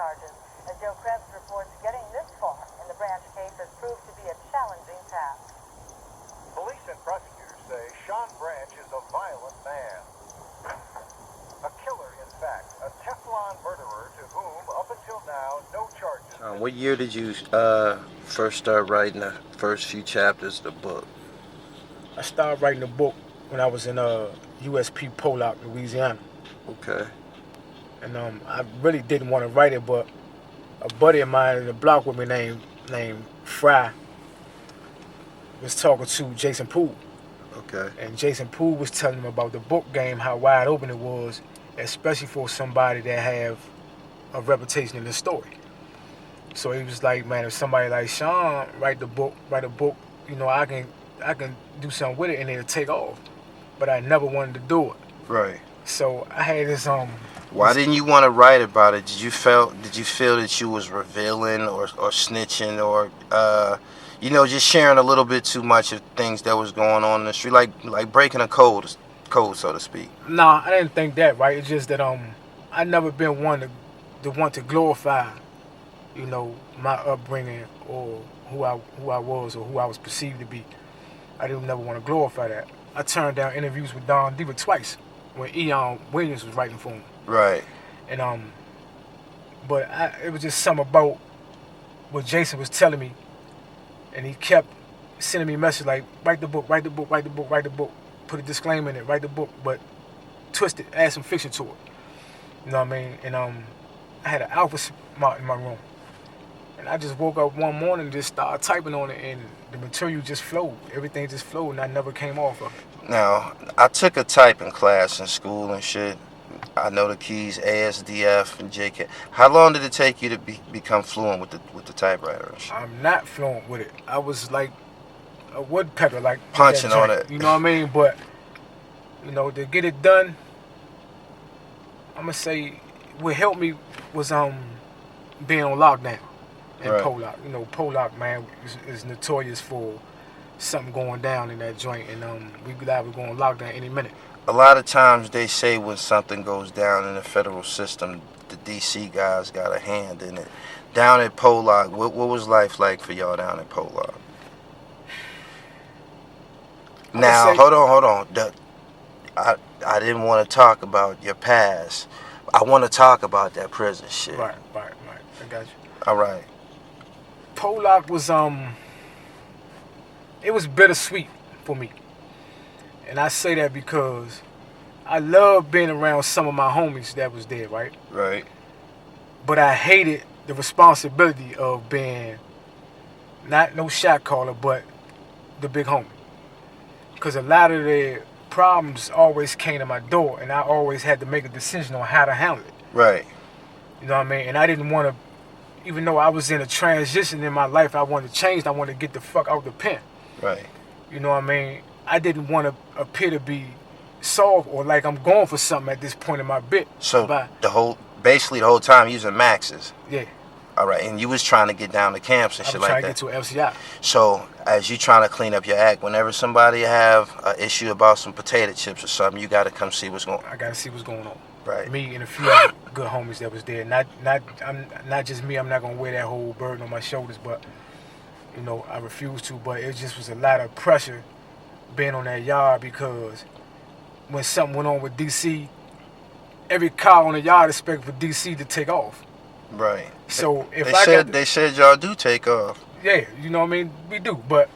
charges. As Joe Krebs reports, getting this far in the branch case has proved to be a challenging task. Police and prosecutors say Shawn Branch is a violent man. A killer, in fact. A Teflon murderer to whom, up until now, no charges. What year did you first start writing the first few chapters of the book? I started writing the book when I was in USP Pollock, Louisiana. Okay. And I really didn't want to write it, but a buddy of mine in the block with me named Fry was talking to Jason Poole. Okay. And Jason Poole was telling him about the book game, how wide open it was, especially for somebody that have a reputation in the story. So he was like, man, if somebody like Shawn write a book, you know, I can do something with it and it'll take off. But I never wanted to do it. Right. So I had this Why didn't you want to write about it? Did you feel that you was revealing or snitching or you know, just sharing a little bit too much of things that was going on in the street, like breaking a code, so to speak? No, I didn't think that, right? It's just that I never been one to want to glorify, you know, my upbringing or who I was or who I was perceived to be. I didn't never want to glorify that. I turned down interviews with Don Diva twice when Eon Williams was writing for him. Right. And but it was just something about what Jason was telling me, and he kept sending me messages like, write the book, write the book, write the book, write the book, put a disclaimer in it, write the book, but twist it, add some fiction to it. You know what I mean? And I had an alpha smart in my room, and I just woke up one morning and just started typing on it, and the material just flowed. Everything just flowed, and I never came off of it. Now, I took a typing class in school and shit. I know the keys ASDF and JK. How long did it take you to become fluent with the typewriter and shit? I'm not fluent with it. I was like a woodpecker, like punching on it. You know what I mean? But you know, to get it done, I'm gonna say what helped me was being on lockdown in Right. Pollock. You know, Pollock, man, is notorious for something going down in that joint, and we liable to go on lockdown any minute. A lot of times they say when something goes down in the federal system, the DC guys got a hand in it. Down at Pollock, what was life like for y'all down at Pollock? Now, hold on. I didn't want to talk about your past. I want to talk about that prison shit. Right. I got you. All right. Pollock was it was bittersweet for me. And I say that because I love being around some of my homies that was there, right? Right. But I hated the responsibility of being not no shot caller, but the big homie. Because a lot of the problems always came to my door, and I always had to make a decision on how to handle it. Right. You know what I mean? And I didn't want to, even though I was in a transition in my life, I wanted to change. I wanted to get the fuck out the pen. Right. You know what I mean? I didn't want to appear to be soft or like I'm going for something at this point in my bit. So basically the whole time using maxes. Yeah. All right, and you was trying to get down to camps and shit like that. I was trying to get to an LCI. So as you trying to clean up your act, whenever somebody have an issue about some potato chips or something, you got to come see what's going on. I got to see what's going on. Right. Me and a few other good homies that was there. Not just me. I'm not gonna wear that whole burden on my shoulders, but you know I refuse to. But it just was a lot of pressure being on that yard, because when something went on with DC, every car on the yard expected for DC to take off. Right. So if they said y'all do take off. Yeah, you know what I mean? We do, but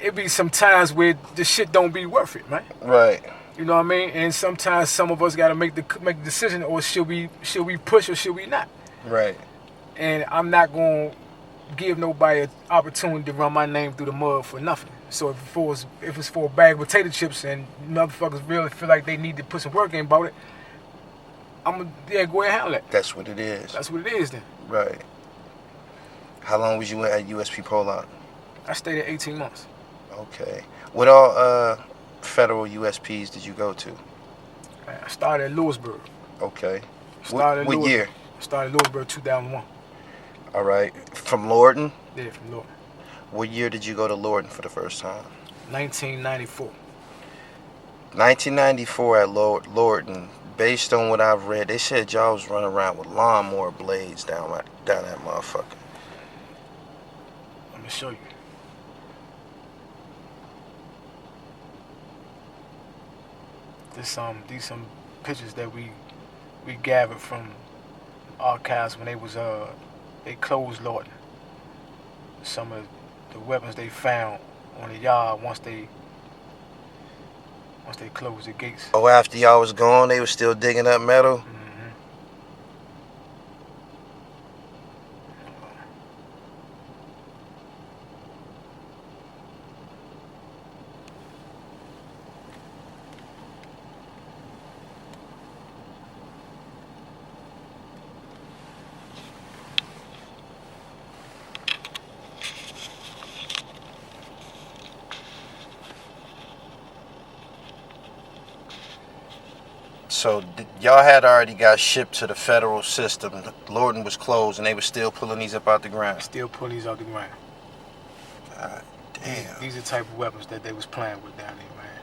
it be some times where the shit don't be worth it, man. Right. You know what I mean? And sometimes some of us gotta make the decision, or should we push or should we not? Right. And I'm not gonna give nobody an opportunity to run my name through the mud for nothing. So if it's for a bag of potato chips and motherfuckers really feel like they need to put some work in about it, I'm gonna go ahead and handle it. That's what it is. That's what it is then. Right. How long was you at USP Pollock? I stayed there 18 months. Okay. What all federal USPs did you go to? I started at Lewisburg. Okay. What year? I started at Lewisburg 2001. All right. From Lorton? Yeah, from Lorton. What year did you go to Lorton for the first time? 1994. 1994 at Lorton. based on what I've read, they said y'all was running around with lawnmower blades down that motherfucker. I'm gonna show you. These some pictures that we gathered from archives when they closed Lorton. Some of the weapons they found on the yard once they closed the gates. Oh, after y'all was gone, they was still digging up metal? So y'all had already got shipped to the federal system. Lorton was closed, and they were still pulling these up out the ground. Still pulling these out the ground. God damn. These are the type of weapons that they was playing with down there, man.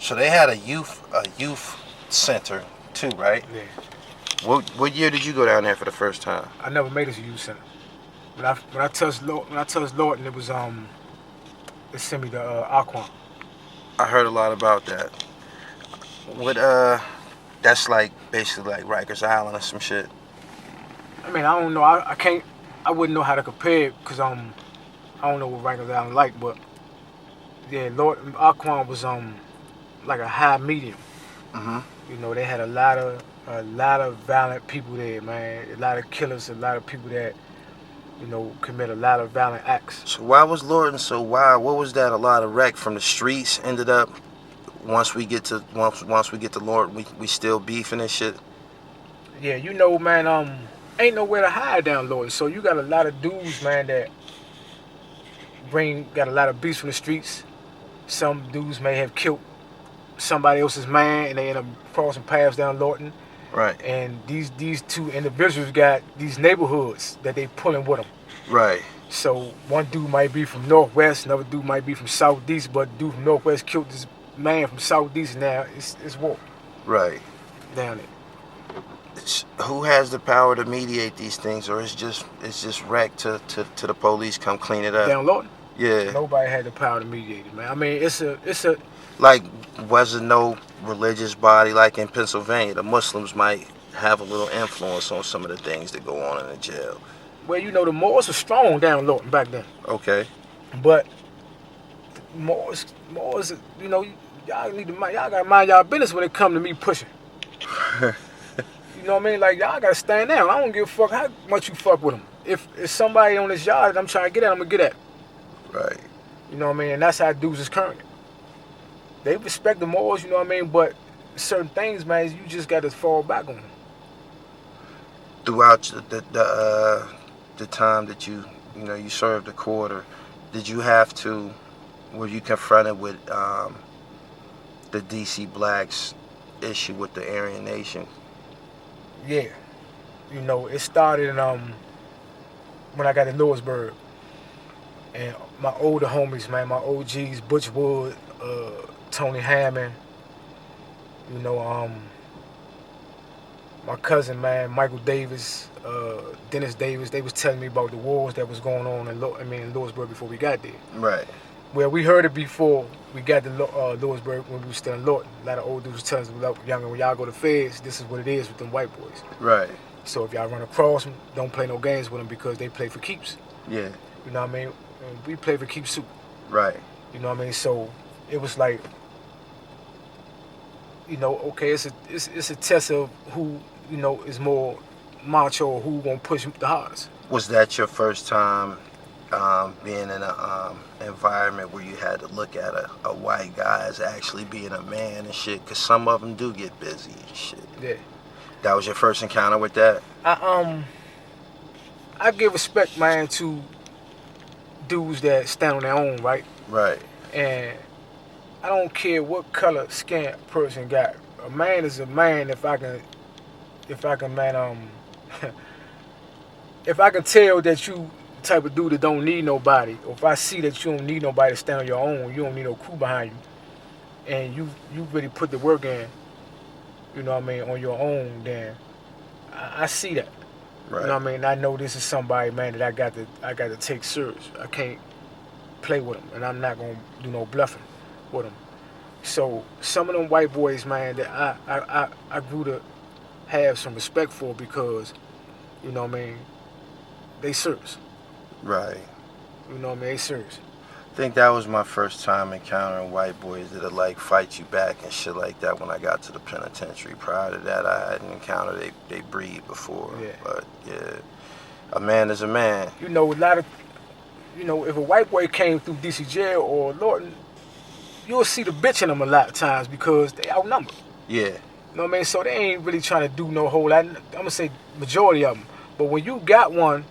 So they had a youth center too, right? Yeah. What year did you go down there for the first time? I never made it to youth center. When I touched Lorton, it was they sent me to Aquan. I heard a lot about that. What that's like basically like Rikers Island or some shit. I mean, I don't know. I wouldn't know how to compare it because I don't know what Rikers Island like, but yeah, Aquan was like a high medium. You know, they had a lot of violent people there, man. A lot of killers, a lot of people that, you know, commit a lot of violent acts. So why was Lorton so wild? What was that? A lot of wreck from the streets ended up. Once we get to Lorton, we still beefing and shit. Yeah, you know, man. Ain't nowhere to hide down Lorton, so you got a lot of dudes, man, that got a lot of beefs from the streets. Some dudes may have killed somebody else's man, and they end up crossing paths down Lorton. Right. And these two individuals got these neighborhoods that they pulling with them. Right. So one dude might be from Northwest, another dude might be from Southeast, but the dude from Northwest killed this man from Southeast. Now it's war. Right. Down there. Who has the power to mediate these things, or it's just wrecked to the police come clean it up? Down Lorton? Yeah. Nobody had the power to mediate it, man. I mean, it's a like, wasn't no religious body like in Pennsylvania. The Muslims might have a little influence on some of the things that go on in the jail. Well, you know, the Moors were strong down Lorton back then. Okay. But Moors, you know, y'all gotta mind y'all business when it come to me pushing. You know what I mean? Like, y'all gotta stand down. I don't give a fuck how much you fuck with them. If somebody on this yard that I'm trying to get at, I'm gonna get at. Right. You know what I mean? And that's how dudes is currently. They respect the Moors, you know what I mean? But certain things, man, you just gotta fall back on them. Throughout the time that you served the quarter, were you confronted with the DC Blacks issue with the Aryan Nation? Yeah. You know, it started when I got to Lewisburg. And my older homies, man, my OGs, Butch Wood, Tony Hammond, you know, my cousin, man, Michael Davis, Dennis Davis, they was telling me about the wars that was going on in Lewisburg before we got there. Right. Well, we heard it before we got to Lewisburg when we were still in Lorton. A lot of old dudes was telling us, younger, when y'all go to feds, this is what it is with them white boys. Right. So if y'all run across them, don't play no games with them because they play for keeps. Yeah. You know what I mean? And we play for keeps too. Right. You know what I mean? So it was like, you know, okay, it's a test of who, you know, is more macho or who gonna push the hardest. Was that your first time being in an environment where you had to look at a white guy as actually being a man and shit? Because some of them do get busy and shit. Yeah. That was your first encounter with that? I give respect, man, to dudes that stand on their own, right? Right. And I don't care what color skin a person got. A man is a man if I can man, if I can tell that you the type of dude that don't need nobody, or if I see that you don't need nobody to stand on your own, you don't need no crew behind you, and you really put the work in, you know what I mean, on your own, then I see that. Right. You know what I mean? I know this is somebody, man, that I got to take serious. I can't play with them, and I'm not gonna do no bluffing with them. So some of them white boys, man, that I grew to have some respect for because, you know what I mean, they serious. Right. You know what I mean? They serious. I think that was my first time encountering white boys that'll like fight you back and shit like that when I got to the penitentiary. Prior to that, I hadn't encountered they breed before. Yeah. But yeah, a man is a man. You know, a lot of, you know, if a white boy came through DC jail or Lorton, you'll see the bitch in them a lot of times because they outnumbered. Yeah. You know what I mean? So they ain't really trying to do no whole lot. I'm gonna say majority of them. But when you got one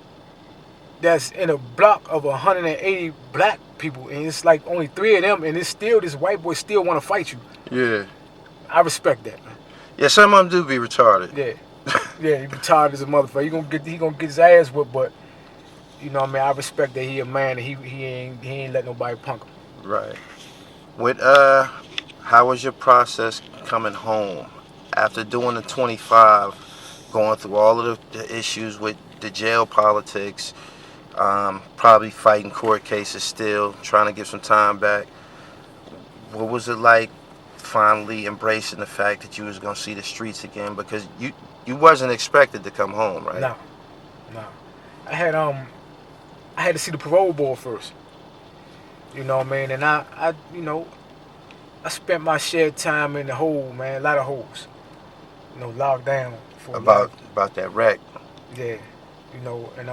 that's in a block of 180 black people, and it's like only 3 of them, and it's still this white boy still want to fight you. Yeah. I respect that, man. Yeah, some of them do be retarded. Yeah. Yeah, he retarded as a motherfucker. He gonna get his ass whipped, but you know what I mean, I respect that he a man and he ain't let nobody punk him. Right. With how was your process coming home after doing the 25, going through all of the issues with the jail politics, probably fighting court cases still, trying to get some time back? What was it like finally embracing the fact that you was gonna see the streets again? Because you wasn't expected to come home, right? No. I had to see the parole board first. You know what I mean? And I you know, I spent my shared time in the hole, man, a lot of holes. You know, locked down for About that wreck. Yeah. You know, and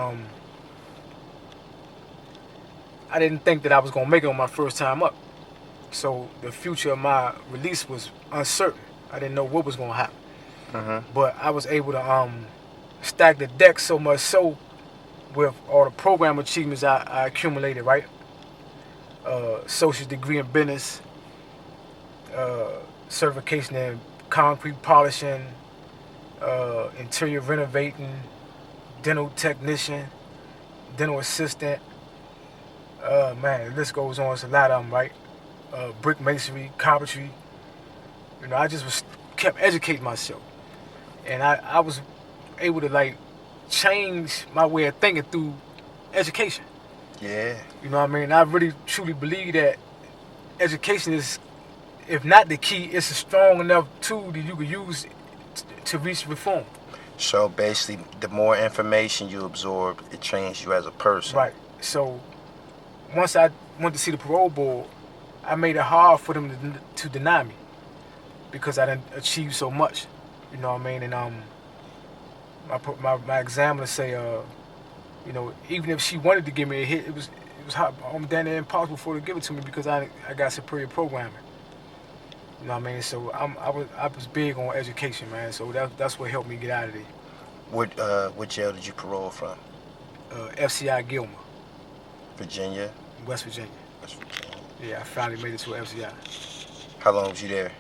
I didn't think that I was gonna make it on my first time up. So the future of my release was uncertain. I didn't know what was gonna happen. Mm-hmm. But I was able to stack the deck so much so with all the program achievements I accumulated, right? Associate degree in business, certification in concrete polishing, interior renovating, dental technician, dental assistant. Man, the list goes on. It's a lot of them, right? Brick masonry, carpentry. You know, I just kept educating myself, and I was able to like change my way of thinking through education. Yeah. You know what I mean? I really truly believe that education is, if not the key, it's a strong enough tool that you could use to reach reform. So basically, the more information you absorb, it trains you as a person. Right. So once I went to see the parole board, I made it hard for them to deny me because I didn't achieve so much. You know what I mean? And my examiner say, you know, even if she wanted to give me a hit, it was damn near impossible for her to give it to me because I got superior programming. You know what I mean? So I was big on education, man. So that's what helped me get out of there. What jail did you parole from? FCI Gilmer. Virginia? West Virginia. West Virginia. Yeah, I finally made it to FCI. How long was you there?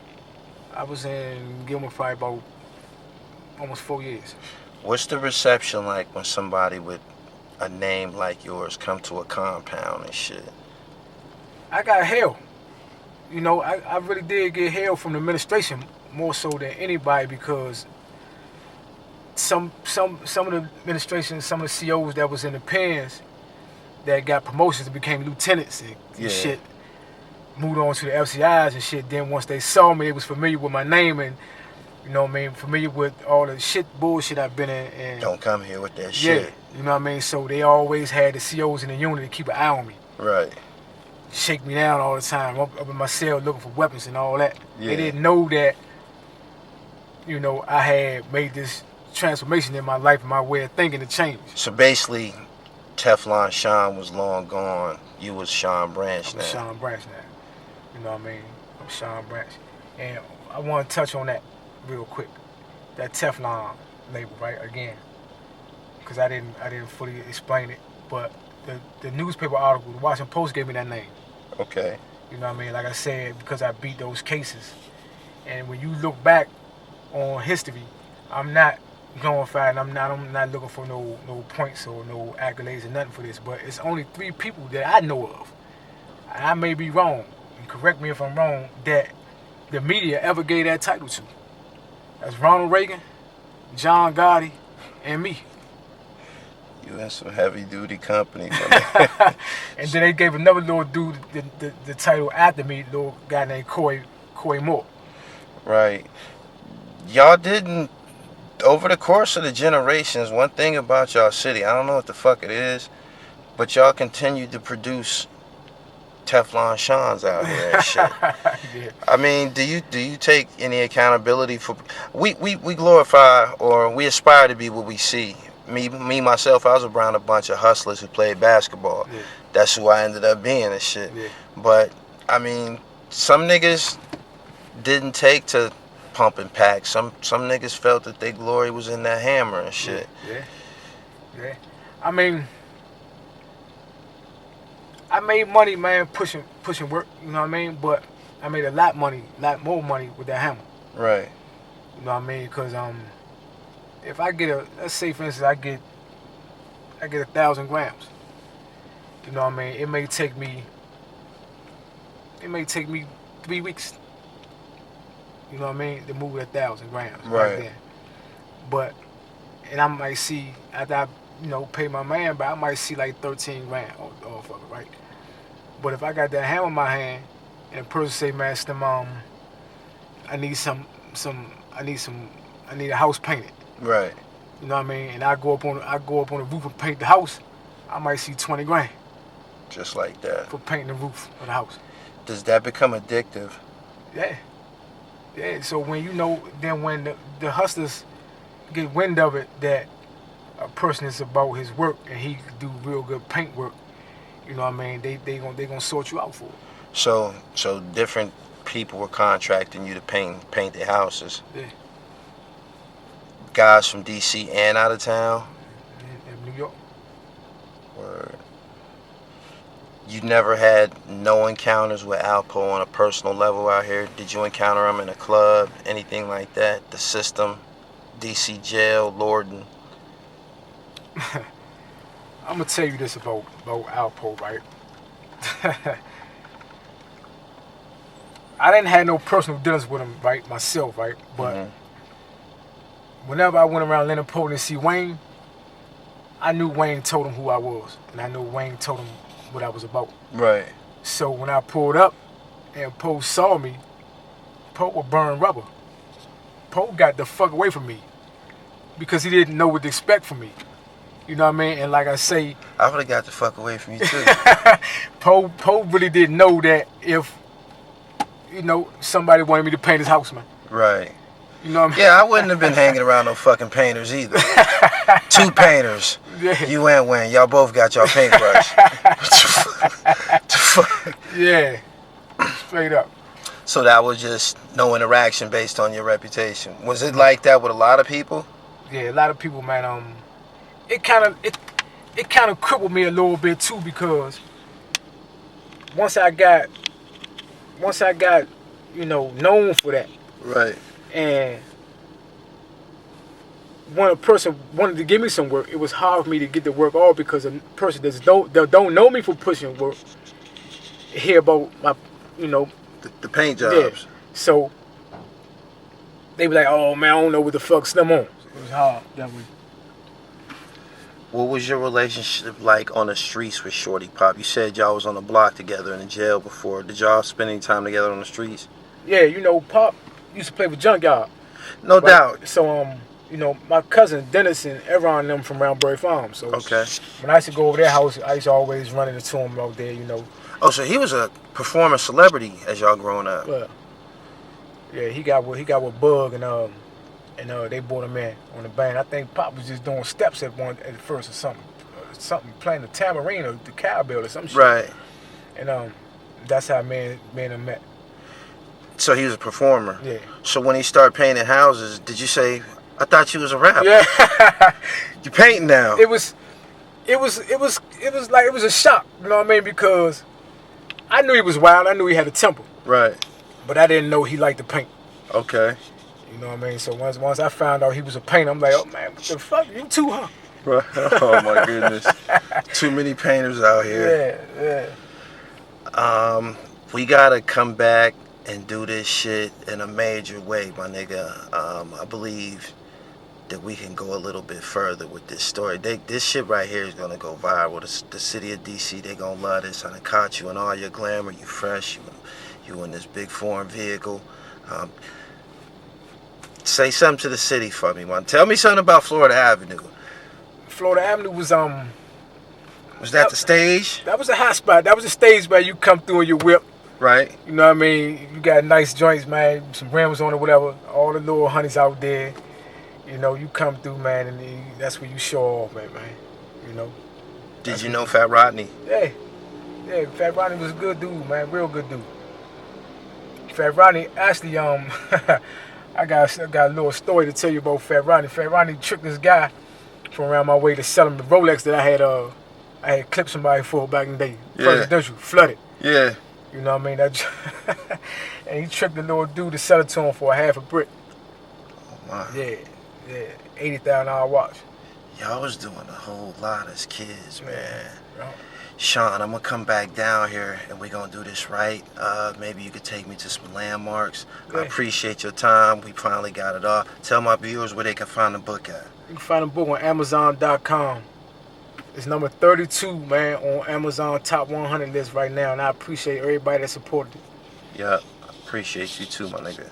I was in Gilmer probably about almost 4 years. What's the reception like when somebody with a name like yours come to a compound and shit? I got hell. You know, I really did get hell from the administration more so than anybody because some of the administration, some of the COs that was in the pens that got promotions and became lieutenants and shit moved on to the FCIs and shit. Then once they saw me, they was familiar with my name and, you know what I mean, familiar with all the bullshit I've been in. And don't come here with that shit. Yeah, you know what I mean? So they always had the COs in the unit to keep an eye on me. Right. Shake me down all the time, up in my cell looking for weapons and all that. Yeah. They didn't know that, you know, I had made this transformation in my life and my way of thinking to change. So basically, Teflon Shawn was long gone. You was Shawn Branch now. I'm Shawn Branch now. You know what I mean? I'm Shawn Branch. And I want to touch on that real quick. That Teflon label, right? Again, because I didn't fully explain it, but the newspaper article, the Washington Post gave me that name. Okay. You know what I mean? Like I said, because I beat those cases. And when you look back on history, I'm not glorified. I'm not looking for no points or no accolades or nothing for this. But it's only 3 people that I know of. And I may be wrong. And correct me if I'm wrong. That the media ever gave that title to. That's Ronald Reagan, John Gotti, and me. You had some heavy duty company. And then they gave another little dude the title after me, little guy named Coy Moore. Right. Y'all didn't, over the course of the generations, one thing about y'all city, I don't know what the fuck it is, but y'all continued to produce Teflon Shawns out here and shit. Yeah. I mean, do you take any accountability for? We glorify, or we aspire to be what we see. Me myself, I was around a bunch of hustlers who played basketball. Yeah. That's who I ended up being and shit. Yeah. But I mean, some niggas didn't take to pumping packs. Some niggas felt that their glory was in that hammer and shit. Yeah. I mean, I made money, man, pushing work. You know what I mean? But I made a lot more money with that hammer. Right. You know what I mean? Because if I get let's say for instance, I get 1,000 grams. You know what I mean? It may take me 3 weeks. You know what I mean? To move 1,000 grams. Right. Then. But, and I might see, after I, pay my man, but I might see like 13 grand off of it, right? But if I got that hammer in my hand, and a person say, man, Slim, I need a house painted. Right. You know what I mean? And I go up on the roof and paint the house, I might see 20 grand. Just like that. For painting the roof of the house. Does that become addictive? Yeah. Yeah, so when then when the hustlers get wind of it that a person is about his work and he can do real good paint work, you know what I mean? They gonna sort you out for it. So different people were contracting you to paint their houses. Yeah. Guys from DC and out of town. In New York. Word. You never had no encounters with Alpo on a personal level out here? Did you encounter him in a club, anything like that? The system, DC jail, Lorton? I'm gonna tell you this about Alpo, right? I didn't have no personal dealings with him, right, myself, right? But whenever I went around Leonard Poland to see Wayne, I knew Wayne told him who I was, and I knew Wayne told him what I was about. Right. So when I pulled up and Poe saw me, Poe would burn rubber. Poe got the fuck away from me because he didn't know what to expect from me. You know what I mean? And like I say, I would have got the fuck away from you too. Poe really didn't know that if somebody wanted me to paint his house, man. Right. You know what I mean? Yeah, I wouldn't have been hanging around no fucking painters either. 2 painters. Yeah. You and Wayne, y'all both got your paintbrush. Yeah. Straight up. So that was just no interaction based on your reputation. Was it like that with a lot of people? Yeah, a lot of people, man. It kind of crippled me a little bit too because once I got known for that. Right. And when a person wanted to give me some work, it was hard for me to get the work off because a person that don't know me for pushing work hear about my, the paint jobs. Yeah. So they be like, "Oh man, I don't know what the fuck Slim on." It was hard that way. What was your relationship like on the streets with Shorty Pop? You said y'all was on the block together in the jail before. Did y'all spend any time together on the streets? Yeah, Pop used to play with Junkyard. No doubt. So my cousin Dennis and everyone and them from Roundbury Farm. So okay. When I used to go over their house, I used to always run into him out there, Oh, so he was a performing celebrity as y'all growing up. Yeah, he got with Bug and they brought him in on the band. I think Pop was just doing steps at first or something playing the tambourine or the cowbell or some shit. Right. And that's how me and him met. So he was a performer. Yeah. So when he started painting houses, did you say, "I thought you was a rapper"? Yeah. You painting now? It was a shock. You know what I mean? Because I knew he was wild. I knew he had a temper. Right. But I didn't know he liked to paint. Okay. You know what I mean? So once I found out he was a painter, I'm like, "Oh man, what the fuck? You too, huh?" Right. Oh my goodness. Too many painters out here. Yeah. We gotta come back and do this shit in a major way, my nigga. I believe that we can go a little bit further with this story. This shit right here is gonna go viral. The city of DC, they gonna love this. I done caught you in all your glamour. You fresh. You in this big foreign vehicle. Say something to the city for me, man. Tell me something about Florida Avenue. Florida Avenue was Was that the stage? That was a hot spot. That was a stage where you come through in your whip. Right. You know what I mean? You got nice joints, man. Some rims on it, whatever. All the little honeys out there. You know, you come through, man, and that's where you show off, man. You know. Did you know Fat Rodney? Yeah. Yeah, Fat Rodney was a good dude, man. Real good dude. Fat Rodney, actually, I got a little story to tell you about Fat Rodney. Fat Rodney tricked this guy from around my way to sell him the Rolex that I had clipped somebody for back in the day. Yeah. Presidential, flooded. Yeah. You know what I mean? And he tricked the little dude to sell it to him for half a brick. Oh, my. Yeah, $80,000 watch. Y'all was doing a whole lot as kids, man. Yeah. Shawn, I'm gonna come back down here and we're gonna do this right. Maybe you could take me to some landmarks. Yeah. I appreciate your time. We finally got it off. Tell my viewers where they can find the book at. You can find the book on Amazon.com. It's number 32, man, on Amazon top 100 list right now, and I appreciate everybody that supported it. Yeah, I appreciate you too, my nigga.